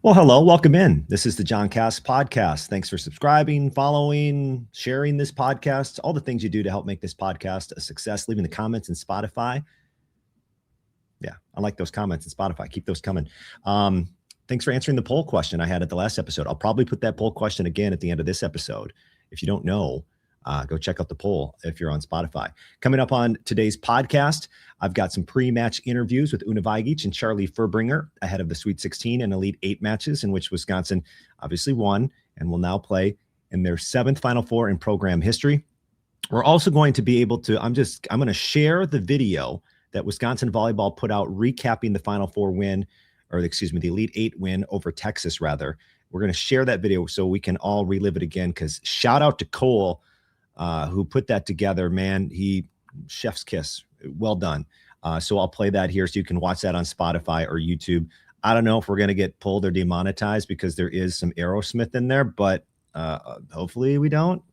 Well, hello, welcome in. This is the John Cass podcast. Thanks for subscribing, following, sharing this podcast, all the things you do to help make this podcast a success, leaving the comments in Spotify. Yeah, I like those comments in Spotify. Keep those coming. Thanks for answering the poll question I had at the last episode. I'll probably put that poll question again at the end of this episode. If you don't know, go check out the poll if you're on Spotify. Coming up on today's podcast, I've got some pre-match interviews with Una Vajagić and Charlie Fuerbringer ahead of the Sweet 16 and Elite 8 matches in which Wisconsin obviously won and will now play in their 7th Final Four in program history. We're also going to be able to, I'm going to share the video that Wisconsin Volleyball put out recapping the Final Four win, or excuse me, the Elite 8 win over Texas, rather. We're going to share that video so we can all relive it again, because shout out to Cole, who put that together, man. He chef's kiss. Well done. So I'll play that here so you can watch that on Spotify or YouTube. I don't know if we're going to get pulled or demonetized because there is some Aerosmith in there, but hopefully we don't.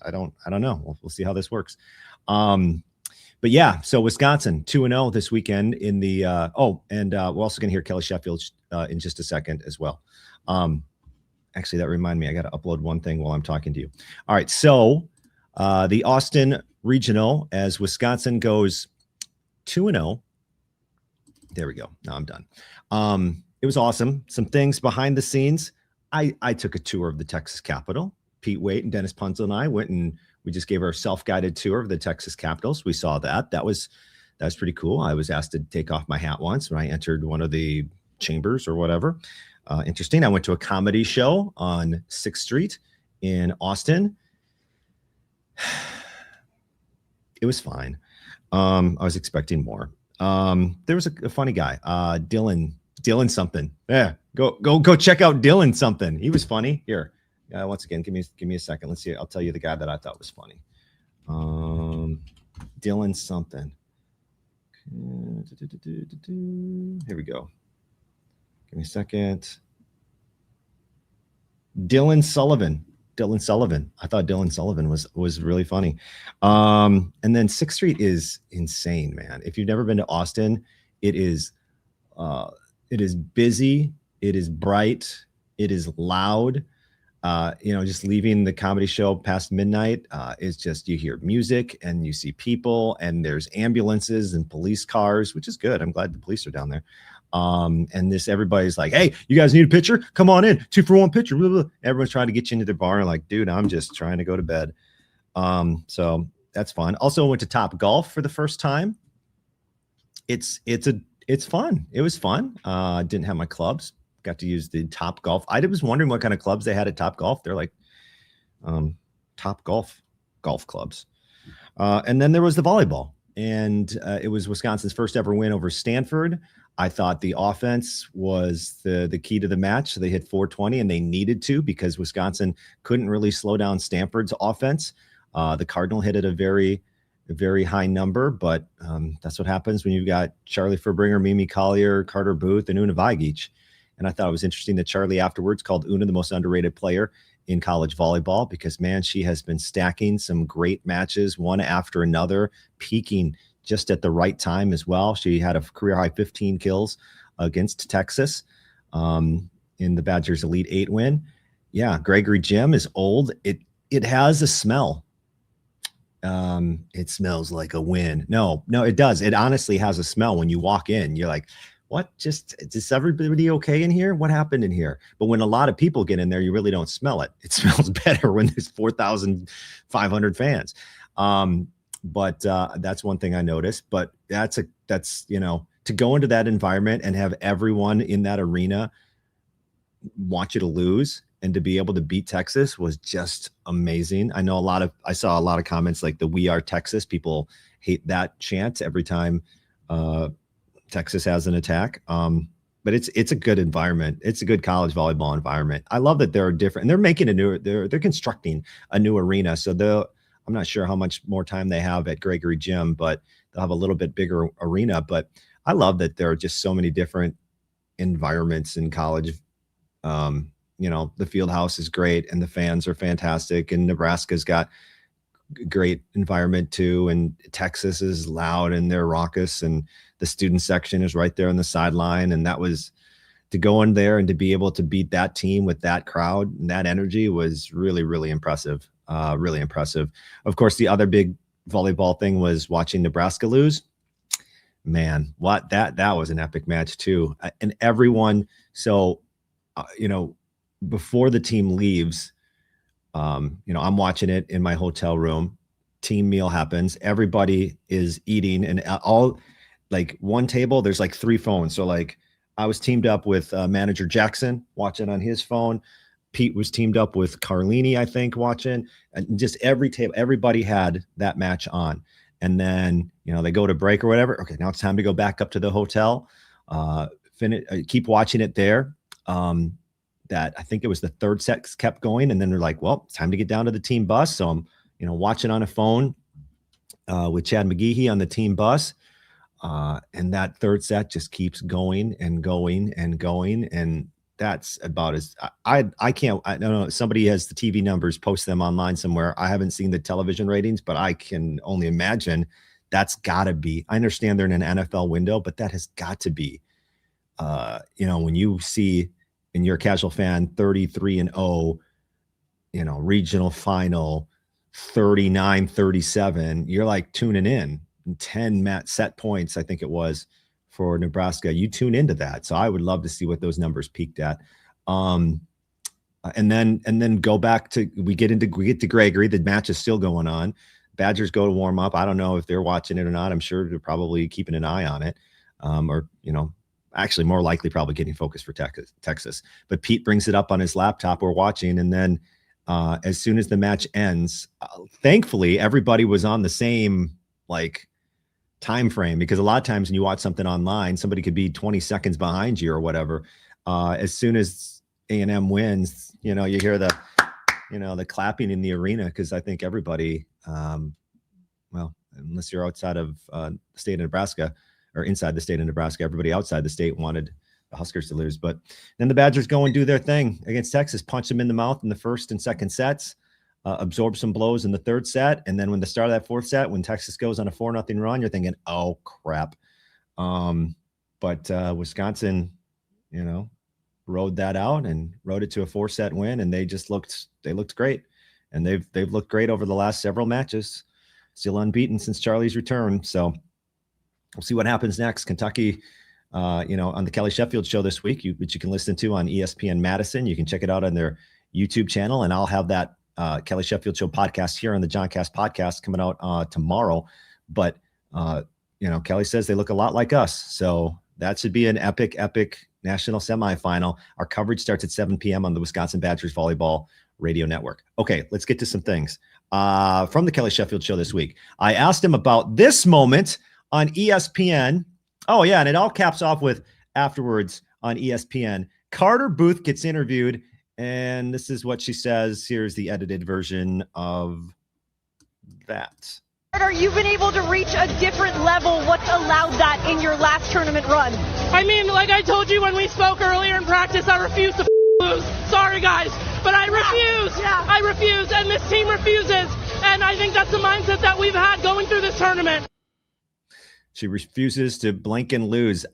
I don't know. We'll see how this works. But yeah, so Wisconsin 2-0 this weekend in the we're also going to hear Kelly Sheffield in just a second as well. Actually, that reminded me, I got to upload one thing while I'm talking to you. All right, so the Austin Regional, as Wisconsin goes 2-0. There we go. Now I'm done. It was awesome. Some things behind the scenes. I took a tour of the Texas Capitol. Pete Waite and Dennis Punzel and I went and we just gave our self-guided tour of the Texas Capitals. We saw that. That was pretty cool. I was asked to take off my hat once when I entered one of the chambers or whatever. Interesting. I went to a comedy show on 6th Street in Austin. It was fine. I was expecting more. There was a funny guy, Dylan something. Yeah, go check out Dylan something. He was funny. Here, once again, give me a second. Let's see. I'll tell you the guy that I thought was funny. Dylan something. Here we go. Give me a second. Dylan Sullivan. I thought Dylan Sullivan was really funny. And then 6th Street is insane, man. If you've never been to Austin, it is busy, it is bright, it is loud. Just leaving the comedy show past midnight, it's just, you hear music and you see people and there's ambulances and police cars, which is good. I'm glad the police are down there. And everybody's like, hey, you guys need a picture? Come on in. 2-for-1 picture. Blah, blah. Everyone's trying to get you into their bar. And like, dude, I'm just trying to go to bed. So that's fun. Also went to Top Golf for the first time. It's fun. It was fun. Didn't have my clubs. Got to use the Top Golf. I was wondering what kind of clubs they had at Top Golf. They're like Top golf clubs. And then there was the volleyball. And it was Wisconsin's first ever win over Stanford. I thought the offense was the key to the match. So they hit 420 and they needed to, because Wisconsin couldn't really slow down Stanford's offense. The Cardinal hit at a very, very high number, but that's what happens when you've got Charlie Fuerbringer, Mimi Collier, Carter Booth, and Una Vajagić. And I thought it was interesting that Charlie afterwards called Una the most underrated player in college volleyball, because, man, she has been stacking some great matches, one after another, peaking just at the right time as well. She had a career high 15 kills against Texas in the Badgers Elite 8 win. Yeah, Gregory Gym is old. It has a smell. It smells like a win. No, it does. It honestly has a smell when you walk in. You're like, what? Is everybody okay in here? What happened in here? But when a lot of people get in there, you really don't smell it. It smells better when there's 4,500 fans. But that's one thing I noticed. But that's to go into that environment and have everyone in that arena want you to lose and to be able to beat Texas was just amazing. I saw a lot of comments like the "We Are Texas." People hate that chant every time Texas has an attack. But it's a good environment. It's a good college volleyball environment. I love that they're different, and they're making they're constructing a new arena. So I'm not sure how much more time they have at Gregory Gym, but they'll have a little bit bigger arena. But I love that there are just so many different environments in college. The field house is great and the fans are fantastic, and Nebraska's got great environment too. And Texas is loud and they're raucous, and the student section is right there on the sideline. And that was to go in there and to be able to beat that team with that crowd and that energy was really, really impressive. Really impressive. Of course, the other big volleyball thing was watching Nebraska lose. Man, what that was an epic match too. And everyone, so, before the team leaves, I'm watching it in my hotel room. Team meal happens. Everybody is eating, and all like one table, there's like 3 phones. So like I was teamed up with manager Jackson watching on his phone. Pete was teamed up with Carlini, I think, watching, and just every table, everybody had that match on. And then, they go to break or whatever. Okay, now it's time to go back up to the hotel, keep watching it there. That I think it was the third set kept going. And then they're like, well, it's time to get down to the team bus. So I'm, watching on a phone with Chad McGeehee on the team bus. And that third set just keeps going and going and going. And that's about as I don't know. Somebody has the TV numbers, post them online somewhere. I haven't seen the television ratings, but I can only imagine that's gotta be, I understand they're in an NFL window, but that has got to be, when you see, and you're a casual fan, 33-0, regional final, 39-37, you're like tuning in. 10 set points, I think it was, for Nebraska. You tune into that. So I would love to see what those numbers peaked at. And then go back to, we get to Gregory. The match is still going on. Badgers go to warm up. I don't know if they're watching it or not. I'm sure they're probably keeping an eye on it. Actually more likely probably getting focused for Texas. But Pete brings it up on his laptop. We're watching. And then as soon as the match ends, thankfully everybody was on the same time frame, because a lot of times when you watch something online, somebody could be 20 seconds behind you or whatever. As soon as A&M wins, you hear the clapping in the arena, because I think everybody, unless you're outside of the state of Nebraska or inside the state of Nebraska, everybody outside the state wanted the Huskers to lose. But then the Badgers go and do their thing against Texas, punch them in the mouth in the first and second sets. Absorb some blows in the third set. And then when the start of that fourth set, when Texas goes on a 4-0 run, you're thinking, oh crap. But Wisconsin, rode that out and rode it to a 4-set win. And they looked great. And they've looked great over the last several matches, still unbeaten since Charlie's return. So we'll see what happens next. Kentucky, on the Kelly Sheffield show this week, which you can listen to on ESPN Madison. You can check it out on their YouTube channel, and I'll have that Kelly Sheffield show podcast here on the Johncast podcast coming out tomorrow. But Kelly says they look a lot like us, so that should be an epic national semifinal. Our coverage starts at 7 p.m. on the Wisconsin Badgers Volleyball Radio Network. Okay, let's get to some things from the Kelly Sheffield show this week. I asked him about this moment on ESPN. Oh yeah, and it all caps off with afterwards on ESPN. Carter Booth gets interviewed, and this is what she says. Here's the edited version of that. Carter, you've been able to reach a different level. What's allowed that in your last tournament run? I mean, like I told you when we spoke earlier in practice, I refuse to lose. Sorry, guys, but I refuse. Yeah. I refuse, and this team refuses. And I think that's the mindset that we've had going through this tournament. She refuses to blink and lose.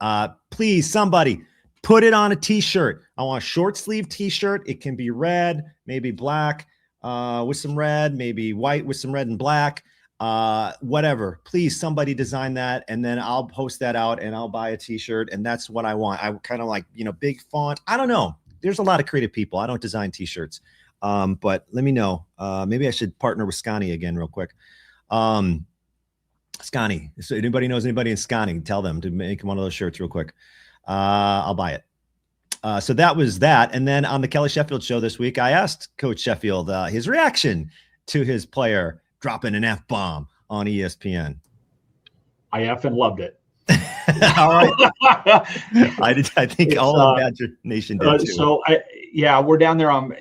Please, somebody, put it on a T-shirt. I want a short sleeve T-shirt. It can be red, maybe black with some red, maybe white with some red and black, whatever. Please, somebody design that, and then I'll post that out and I'll buy a T-shirt, and that's what I want. I kind of like, big font. I don't know. There's a lot of creative people. I don't design T-shirts, but let me know. Maybe I should partner with Scani again real quick. Scani. So anybody knows anybody in Scani, tell them to make one of those shirts real quick. I'll buy it. So that was that. And then on the Kelly Sheffield show this week, I asked Coach Sheffield his reaction to his player dropping an F-bomb on ESPN. I effing loved it. All right. I think all of Badger Nation did too. So we're down there on,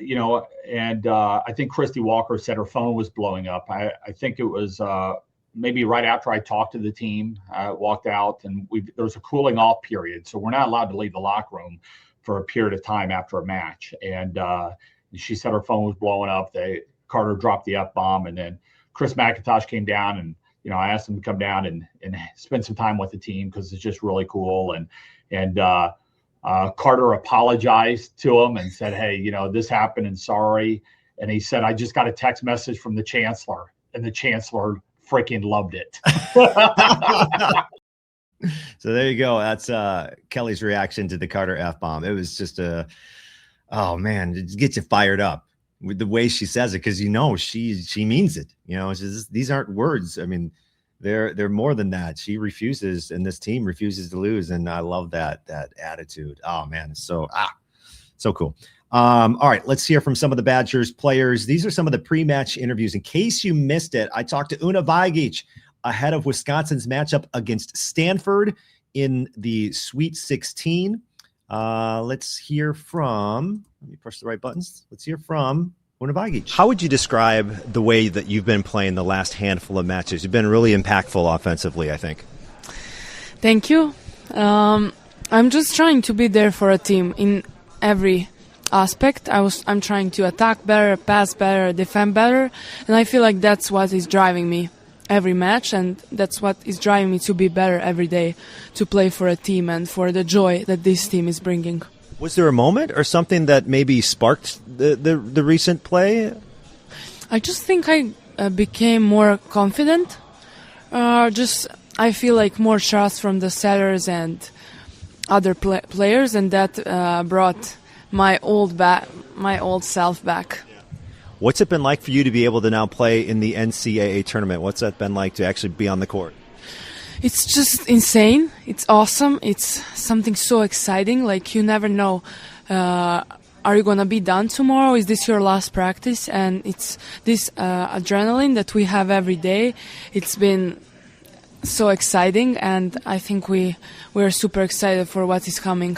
and I think Christy Walker said her phone was blowing up. I think it was maybe right after I talked to the team. I walked out, and there was a cooling off period. So we're not allowed to leave the locker room for a period of time after a match. And she said her phone was blowing up. Carter dropped the F-bomb, and then Chris McIntosh came down, and I asked him to come down and spend some time with the team because it's just really cool. And Carter apologized to him and said, hey, this happened and sorry. And he said, I just got a text message from the chancellor, and the chancellor freaking loved it. So there you go. That's Kelly's reaction to the Carter F-bomb. It was just oh man, it gets you fired up with the way she says it, because she means it. These aren't words. I mean, they're more than that. She refuses, and this team refuses to lose, and I love that attitude. Oh man, it's so cool. All right, let's hear from some of the Badgers players. These are some of the pre-match interviews. In case you missed it, I talked to Una Vajagić ahead of Wisconsin's matchup against Stanford in the Sweet 16. Let's hear from, let me push the right buttons. Let's hear from Una Vajagić. How would you describe the way that you've been playing the last handful of matches? You've been really impactful offensively, I think. Thank you. I'm just trying to be there for a team in every aspect. I'm trying to attack better, pass better, defend better, and I feel like that's what is driving me every match, and that's what is driving me to be better every day, to play for a team and for the joy that this team is bringing. Was there a moment or something that maybe sparked the recent play? I just think I became more confident. I feel like more trust from the setters and other players, and that brought my old self back. What's it been like for you to be able to now play in the NCAA tournament? What's that been like to actually be on the court? It's just insane. It's awesome. It's something so exciting. Like, you never know, are you going to be done tomorrow? Is this your last practice? And it's this adrenaline that we have every day. It's been so exciting, and I think we're super excited for what is coming.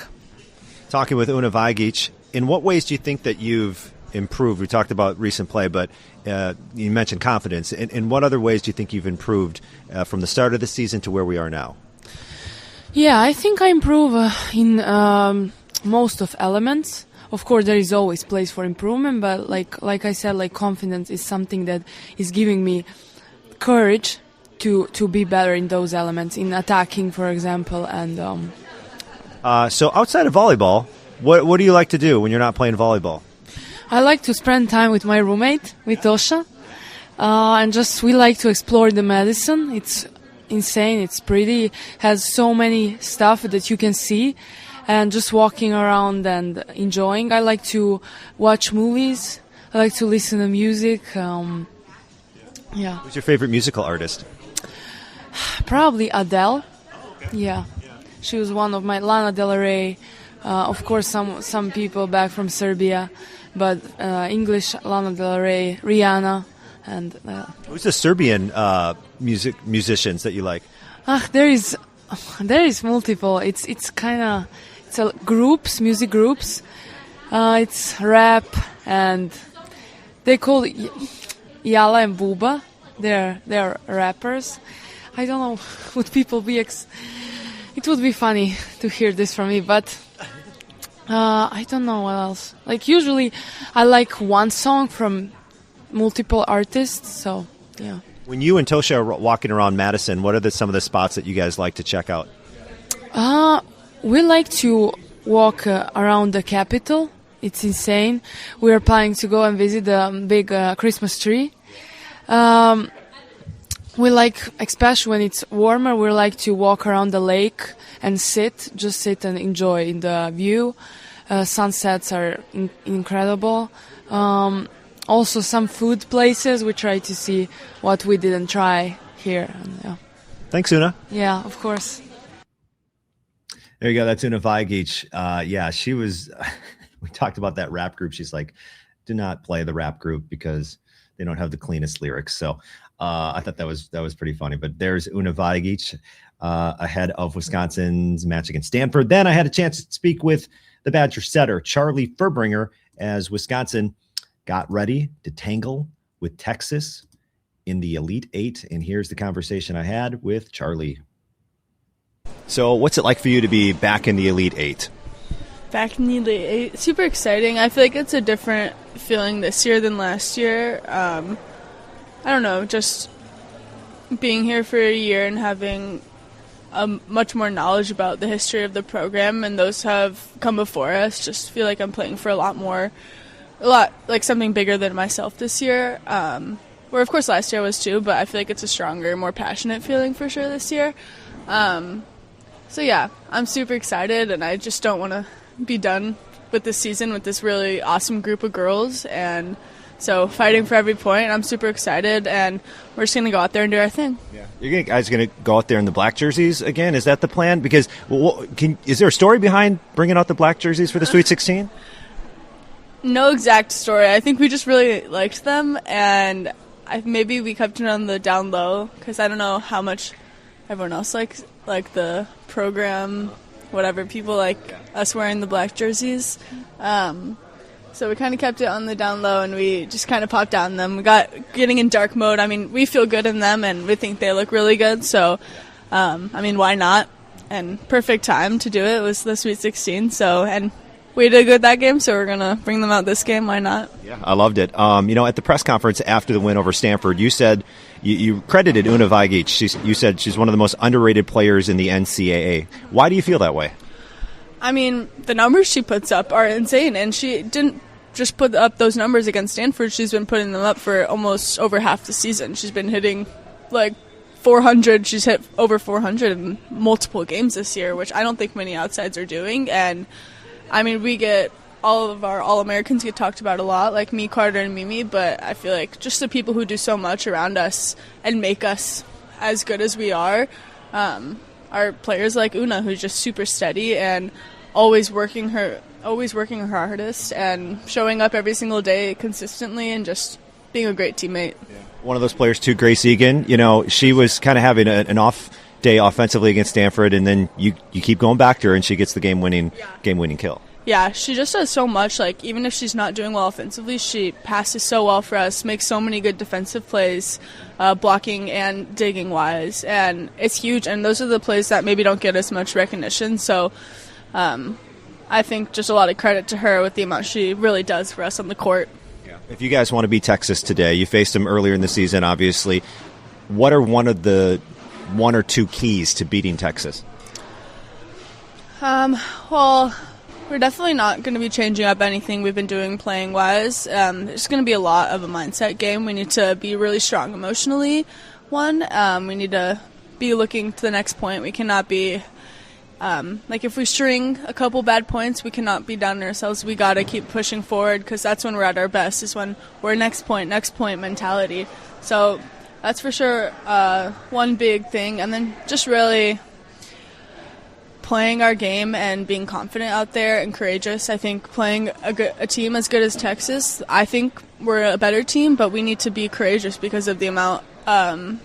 Talking with Una Vajagić, in what ways do you think that you've improved? We talked about recent play, but you mentioned confidence. In what other ways do you think you've improved from the start of the season to where we are now? Yeah, I think I improve in most of elements. Of course, there is always place for improvement, but like I said, like, confidence is something that is giving me courage to be better in those elements, in attacking, for example. And so outside of volleyball, what do you like to do when you're not playing volleyball? I like to spend time with my roommate, with Tosha, and we like to explore the Madison. It's insane, it's pretty, has so many stuff that you can see, and just walking around and enjoying. I like to watch movies, I like to listen to music. Yeah. Who's your favorite musical artist? Probably Adele. Yeah. She was one of my, Lana Del Rey, of course some people back from Serbia, but English, Lana Del Rey, Rihanna, and who's the Serbian musicians that you like? There is multiple. It's groups, music groups. It's rap, and they call it Yala and Buba. They're rappers. I don't know, would people be it would be funny to hear this from me, but I don't know what else. Like, usually I like one song from multiple artists, so yeah. When you and Tosha are walking around Madison, what are some of the spots that you guys like to check out? We like to walk around the Capitol. It's insane. We are planning to go and visit the big Christmas tree. We like, especially when it's warmer, we like to walk around the lake and just sit and enjoy the view. Sunsets are incredible. Also some food places, we try to see what we didn't try here. Yeah. Thanks, Una. Yeah, of course. There you go. That's Una Vajagić. Yeah, she was, we talked about that rap group. She's like, do not play the rap group because they don't have the cleanest lyrics. So I thought that was pretty funny. But there's Una Vajagić ahead of Wisconsin's match against Stanford. Then I had a chance to speak with the Badger setter, Charlie Fuerbringer, as Wisconsin got ready to tangle with Texas in the Elite Eight. And here's the conversation I had with Charlie. So what's it like for you to be back in the Elite Eight? Back in the Elite Eight, super exciting. I feel like it's a different feeling this year than last year. I don't know, just being here for a year and having much more knowledge about the history of the program, and those have come before us. Just feel like I'm playing for a lot like something bigger than myself this year. Where of course last year was too, but I feel like it's a stronger, more passionate feeling for sure this year. So yeah, I'm super excited, and I just don't want to be done with this season with this really awesome group of girls, and so fighting for every point. I'm super excited, and we're just going to go out there and do our thing. Yeah. You guys going to go out there in the black jerseys again? Is that the plan? Because is there a story behind bringing out the black jerseys for the Sweet 16? No exact story. I think we just really liked them, and maybe we kept it on the down low because I don't know how much everyone else likes like the program, whatever, people like us wearing the black jerseys. So we kind of kept it on the down low, and we just kind of popped out in them. We got getting in dark mode. I mean, we feel good in them, and we think they look really good. So, I mean, why not? And perfect time to do it was the Sweet 16. So, and we did good that game, so we're going to bring them out this game. Why not? Yeah, I loved it. At the press conference after the win over Stanford, you said you credited Una Vajagić. You said she's one of the most underrated players in the NCAA. Why do you feel that way? I mean, the numbers she puts up are insane, and she didn't just put up those numbers against Stanford. She's been putting them up for almost over half the season. She's been hitting like 400. She's hit over 400 in multiple games this year, which I don't think many outsides are doing. And I mean, we get all of our All-Americans get talked about a lot, like me, Carter, and Mimi, but I feel like just the people who do so much around us and make us as good as we are players like Una, who's just super steady and always working her hardest and showing up every single day consistently and just being a great teammate. Yeah. One of those players too, Grace Egan, she was kind of having an off day offensively against Stanford, and then you keep going back to her, and she gets the game-winning kill. Yeah, she just does so much. Like, even if she's not doing well offensively, she passes so well for us, makes so many good defensive plays, blocking and digging wise, and it's huge. And those are the plays that maybe don't get as much recognition. So I think just a lot of credit to her with the amount she really does for us on the court. Yeah. If you guys want to beat Texas today, you faced them earlier in the season, obviously. What are one or two keys to beating Texas? Well, we're definitely not going to be changing up anything we've been doing playing-wise. It's going to be a lot of a mindset game. We need to be really strong emotionally, we need to be looking to the next point. We cannot be, if we string a couple bad points, we cannot be down on ourselves. We got to keep pushing forward because that's when we're at our best, is when we're next point mentality. So that's for sure one big thing. And then just really playing our game and being confident out there and courageous. I think playing a team as good as Texas, I think we're a better team, but we need to be courageous because of the amount of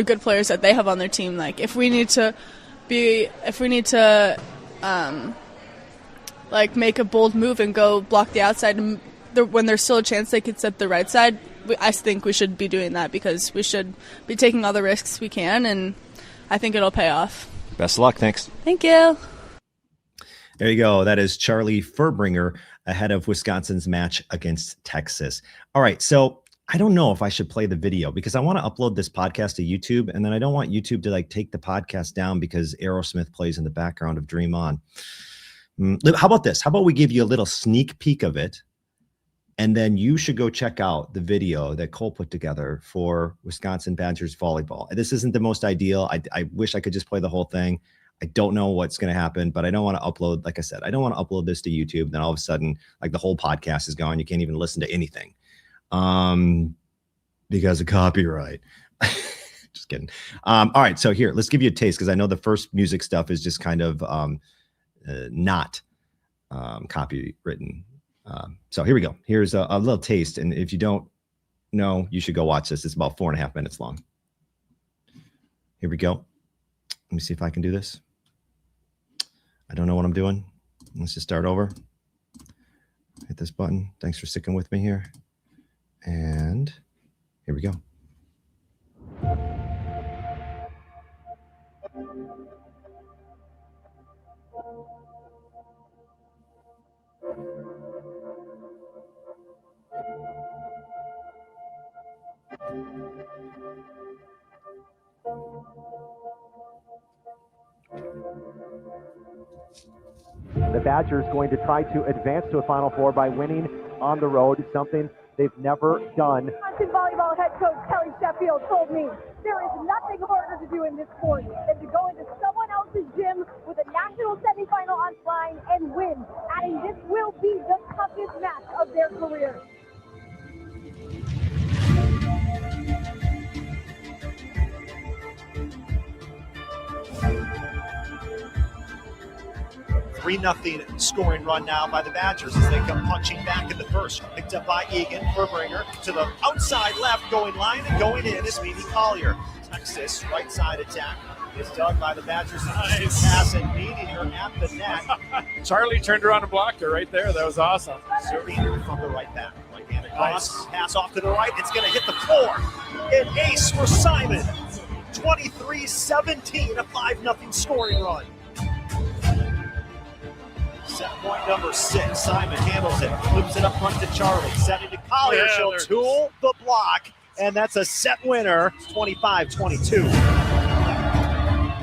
good players that they have on their team. Like, if we need to make a bold move and go block the outside, and when there's still a chance they could set the right side, I think we should be doing that because we should be taking all the risks we can, and I think it'll pay off. Best of luck. Thanks. Thank you. There you go. That is Charlie Fuerbringer ahead of Wisconsin's match against Texas. All right. So I don't know if I should play the video because I want to upload this podcast to YouTube, and then I don't want YouTube to take the podcast down because Aerosmith plays in the background of Dream On. How about this? How about we give you a little sneak peek of it, and then you should go check out the video that Cole put together for Wisconsin Badgers volleyball. This isn't the most ideal. I wish I could just play the whole thing. I don't know what's going to happen, but I don't want to upload, like I said, I don't want to upload this to YouTube. Then all of a sudden, the whole podcast is gone. You can't even listen to anything because of copyright. Just kidding. All right. So here, let's give you a taste because I know the first music stuff is just kind of not copywritten. So here we go. Here's a little taste. And if you don't know, you should go watch this. It's about 4.5 minutes long. Here we go. Let me see if I can do this. I don't know what I'm doing. Let's just start over. Hit this button. Thanks for sticking with me here. And here we go. The Badgers going to try to advance to a Final Four by winning on the road, something they've never done. Wisconsin volleyball head coach Kelly Sheffield told me there is nothing harder to do in this sport than to go into someone else's gym with a national semifinal on line and win, adding this will be the toughest match of their career. Three 3-0 scoring run now by the Badgers as they come punching back in the first. Picked up by Egan. Furbringer to the outside left, going line and going in is Mimi Collier. Texas right side attack is done by the Badgers. Nice pass and meeting her at the net. Charlie turned around and blocked her right there. That was awesome. Serving from the right back. Right hand across. Nice. Pass off to the right. It's going to hit the floor. An ace for Simon. 23-17, a 5-0 scoring run. Set point number 6. Simon handles it, flips it up front to Charlie, setting to Collier. Yeah, she'll tool the block, and that's a set winner, 25-22.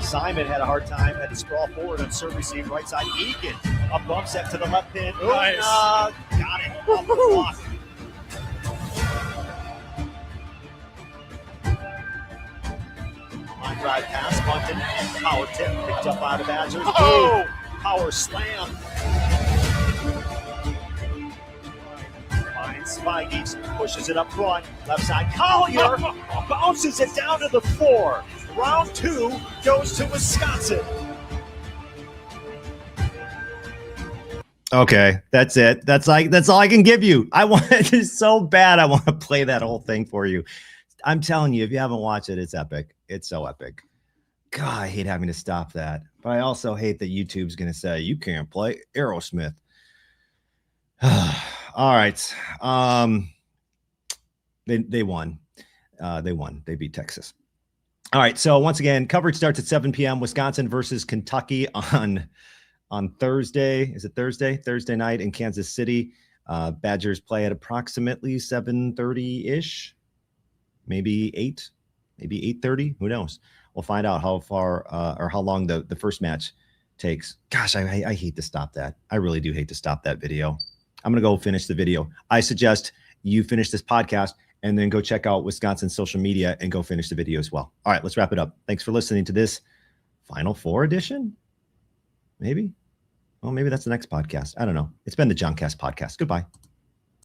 Simon had a hard time, had to sprawl forward on serve receive, right side. Egan, a bump set to the left pin. Nice. Got it, off the block. Line drive pass, bunted, power tip, picked up by the Badgers. Oh! Power slam. Finds Vagich, pushes it up front. Left side, Collier bounces it down to the floor. Round 2 goes to Wisconsin. Okay, that's it. That's all I can give you. I want it is so bad. I want to play that whole thing for you. I'm telling you, if you haven't watched it, it's epic. It's so epic. God, I hate having to stop that. But I also hate that YouTube's going to say, you can't play Aerosmith. All right. They won. They won. They beat Texas. All right. So once again, coverage starts at 7 p.m. Wisconsin versus Kentucky on Thursday. Is it Thursday? Thursday night in Kansas City. Badgers play at approximately 7:30-ish. Maybe 8. Maybe 8:30. Who knows? We'll find out how far or how long the first match takes. Gosh, I hate to stop that. I really do hate to stop that video. I'm going to go finish the video. I suggest you finish this podcast and then go check out Wisconsin's social media and go finish the video as well. All right, let's wrap it up. Thanks for listening to this Final Four edition. Maybe. Well, maybe that's the next podcast. I don't know. It's been the Johncast podcast. Goodbye.